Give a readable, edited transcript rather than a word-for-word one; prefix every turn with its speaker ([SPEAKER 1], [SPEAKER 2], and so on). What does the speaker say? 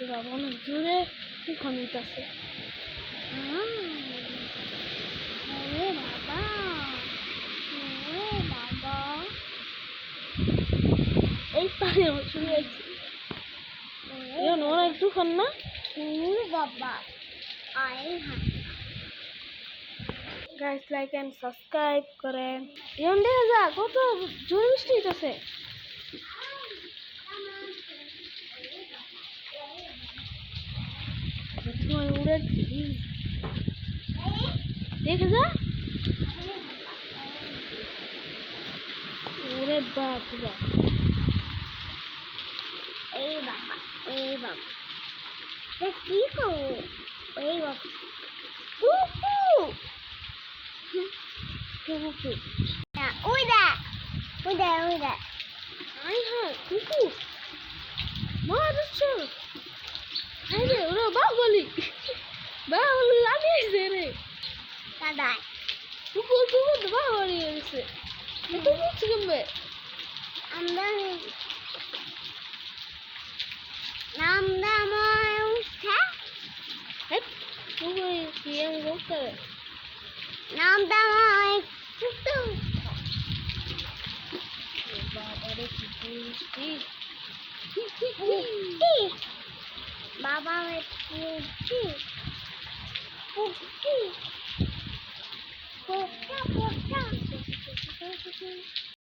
[SPEAKER 1] বাবা অনেক জোরে তুফান উঠতেছে।
[SPEAKER 2] বাবা বাবা
[SPEAKER 1] এই পানি শুরু হয়েছে এখন অনেক তুফান না
[SPEAKER 2] বাবা আয়
[SPEAKER 1] গাইস লাইক এন্ড সাবস্ক্রাইব করেন। এখন দেখা যা কত জোরে বৃষ্টি হইতেছে। উড়েছি দেখে যা ওরে বাপ রে
[SPEAKER 2] এই বাবা কি করবো এই বাবা ওই দেখ
[SPEAKER 1] আই হ্যাঁ কুকুর মারছ আই রে ওরে বাবলি লাগিয়েছে রে
[SPEAKER 2] দাদা
[SPEAKER 1] কুকুর বাবলি গেছে তুই বুঝছি কেমবে
[SPEAKER 2] আমরা নাম উঠা
[SPEAKER 1] কুকুর কি এম করতে
[SPEAKER 2] নাম ছুটু
[SPEAKER 1] বাবারে কি বৃষ্টি
[SPEAKER 2] বাবা পোকা